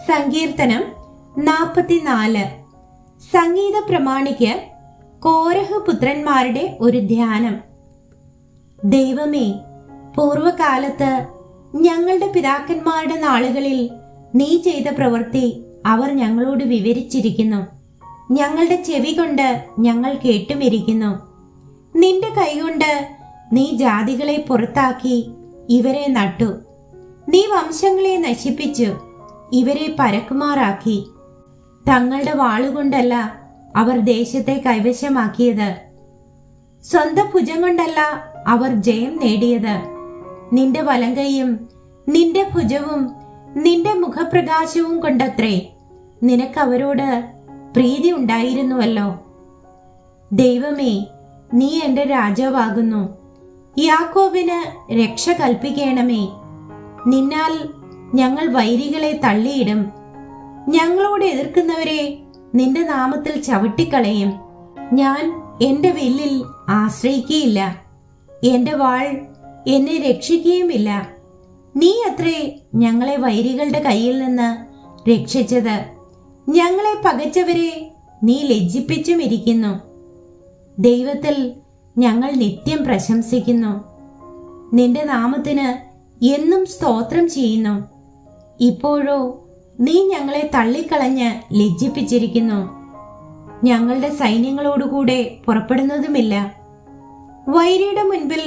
സങ്കീർത്തനം 44. സംഗീത പ്രമാണിക്ക് കോരഹ് പുത്രന്മാരുടെ ഒരു ധ്യാനം. ദൈവമേ, പൂർവകാലത്ത് ഞങ്ങളുടെ പിതാക്കന്മാരുടെ നാളുകളിൽ നീ ചെയ്ത പ്രവൃത്തി അവർ ഞങ്ങളോട് വിവരിച്ചിരിക്കുന്നു. ഞങ്ങളുടെ ചെവി കൊണ്ട് ഞങ്ങൾ കേട്ടുമിരിക്കുന്നു. നിന്റെ കൈകൊണ്ട് നീ ജാതികളെ പുറത്താക്കി ഇവരെ നട്ടു. നീ വംശങ്ങളെ നശിപ്പിച്ചു ഇവരെ പരക്കുമാറാക്കി. തങ്ങളുടെ വാളുകൊണ്ടല്ല അവർ ദേശത്തെ കൈവശമാക്കിയത്, സ്വന്തം ഭുജം കൊണ്ടല്ല അവർ ജയം നേടിയത്. നിന്റെ വലങ്കയും നിന്റെ ഭുജവും നിന്റെ മുഖപ്രകാശവും കൊണ്ടത്രേ നിനക്ക് അവരോട് പ്രീതി ഉണ്ടായിരുന്നുവല്ലോ. ദൈവമേ, നീ എന്റെ രാജാവാകുന്നു. യാക്കോബിന് രക്ഷ കൽപ്പിക്കണമേ. നിന്നാൽ ഞങ്ങൾ വൈരികളെ തള്ളിയിടും. ഞങ്ങളോട് എതിർക്കുന്നവരെ നിന്റെ നാമത്തിൽ ചവിട്ടിക്കളയും. ഞാൻ എന്റെ വില്ലിൽ ആശ്രയിക്കുകയില്ല, എന്റെ വാൾ എന്നെ രക്ഷിക്കുകയുമില്ല. നീ അത്രേ ഞങ്ങളെ വൈരികളുടെ കയ്യിൽ നിന്ന് രക്ഷിച്ചത്. ഞങ്ങളെ പകച്ചവരെ നീ ലജ്ജിപ്പിച്ചുമിരിക്കുന്നു. ദൈവത്തിൽ ഞങ്ങൾ നിത്യം പ്രശംസിക്കുന്നു. നിന്റെ നാമത്തിന് എന്നും സ്തോത്രം ചെയ്യുന്നു. ഇപ്പോഴോ നീ ഞങ്ങളെ തള്ളിക്കളഞ്ഞ് ലജ്ജിപ്പിച്ചിരിക്കുന്നു. ഞങ്ങളുടെ സൈന്യങ്ങളോടുകൂടെ പുറപ്പെടുന്നതുമില്ല. വൈരിയുടെ മുൻപിൽ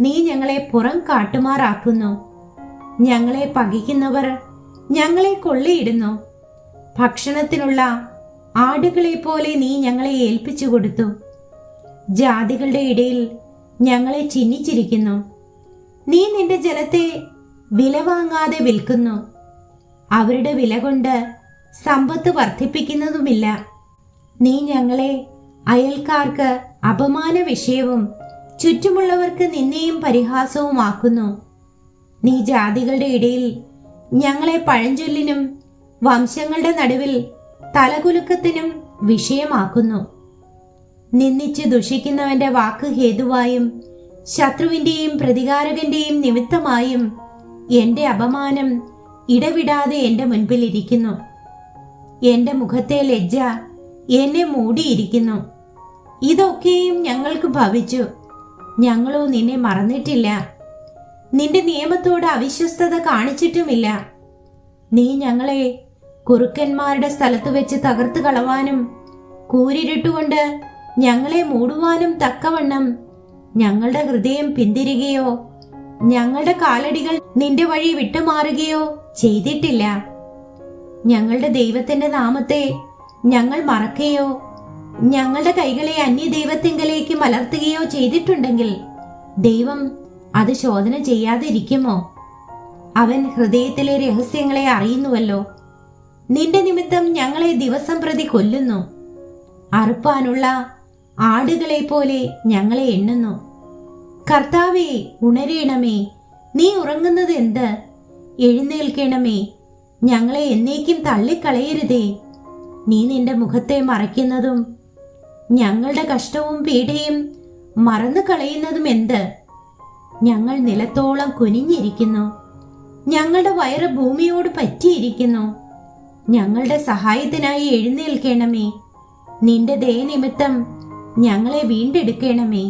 നീ ഞങ്ങളെ പുറം കാട്ടുമാറാക്കുന്നു. ഞങ്ങളെ പകയ്ക്കുന്നവർ ഞങ്ങളെ കൊള്ളയിടുന്നു. ഭക്ഷണത്തിനുള്ള ആടുകളെ പോലെ നീ ഞങ്ങളെ ഏൽപ്പിച്ചു കൊടുത്തു. ജാതികളുടെ ഇടയിൽ ഞങ്ങളെ ചിഹ്നിച്ചിരിക്കുന്നു. നീ നിന്റെ ജനത്തെ വില വാങ്ങാതെ വിൽക്കുന്നു. അവരുടെ വില കൊണ്ട് സമ്പത്ത് വർദ്ധിപ്പിക്കുന്നതുമില്ല. നീ ഞങ്ങളെ അയൽക്കാർക്ക് അപമാന വിഷയവും ചുറ്റുമുള്ളവർക്ക് നിന്നെയും പരിഹാസവുമാക്കുന്നു. നീ ജാതികളുടെ ഇടയിൽ ഞങ്ങളെ പഴഞ്ചൊല്ലിനും വംശങ്ങളുടെ നടുവിൽ തലകുലുക്കത്തിനും വിഷയമാക്കുന്നു. നിന്ദിച്ച് ദുഷിക്കുന്നവന്റെ വാക്ക് ഹേതുവായും ശത്രുവിന്റെയും പ്രതികാരകന്റെയും നിമിത്തമായും എന്റെ അപമാനം ഇടവിടാതെ എന്റെ മുൻപിൽ ഇരിക്കുന്നു. എന്റെ മുഖത്തെ ലജ്ജ എന്നെ മൂടിയിരിക്കുന്നു. ഇതൊക്കെയും ഞങ്ങൾക്ക് ഭവിച്ചു. ഞങ്ങളോ നിന്നെ മറന്നിട്ടില്ല, നിന്റെ നിയമത്തോട് അവിശ്വസ്തത കാണിച്ചിട്ടുമില്ല. നീ ഞങ്ങളെ കുറുക്കന്മാരുടെ സ്ഥലത്ത് വെച്ച് തകർത്തു കളവാനും കൂരിരുട്ടുകൊണ്ട് ഞങ്ങളെ മൂടുവാനും തക്കവണ്ണം ഞങ്ങളുടെ ഹൃദയം പിന്തിരികയോ ഞങ്ങളുടെ കാലടികൾ നിന്റെ വഴി വിട്ടുമാറുകയോ ചെയ്തിട്ടില്ല. ഞങ്ങളുടെ ദൈവത്തിന്റെ നാമത്തെ ഞങ്ങൾ മറക്കുകയോ ഞങ്ങളുടെ കൈകളെ അന്യദൈവത്തിങ്കലേക്ക് മലർത്തുകയോ ചെയ്തിട്ടുണ്ടെങ്കിൽ ദൈവം അത് ശോധന ചെയ്യാതിരിക്കുമോ? അവൻ ഹൃദയത്തിലെ രഹസ്യങ്ങളെ അറിയുന്നുവല്ലോ. നിന്റെ നിമിത്തം ഞങ്ങളെ ദിവസം പ്രതി കൊല്ലുന്നു. അറുപ്പാനുള്ള ആടുകളെ പോലെ ഞങ്ങളെ എണ്ണുന്നു. കർത്താവേ, ഉണരേണമേ. നീ ഉറങ്ങുന്നത് എന്ത്? എഴുന്നേൽക്കണമേ. ഞങ്ങളെ എന്നേക്കും തള്ളിക്കളയരുതേ. നീ നിന്റെ മുഖത്തെ മറയ്ക്കുന്നതും ഞങ്ങളുടെ കഷ്ടവും പീഡയും മറന്നു കളയുന്നതും എന്ത്? ഞങ്ങൾ നിലത്തോളം കുനിഞ്ഞിരിക്കുന്നു. ഞങ്ങളുടെ വയറ് ഭൂമിയോട് പറ്റിയിരിക്കുന്നു. ഞങ്ങളുടെ സഹായത്തിനായി എഴുന്നേൽക്കണമേ. നിന്റെ ദയ നിമിത്തം ഞങ്ങളെ വീണ്ടെടുക്കണമേ.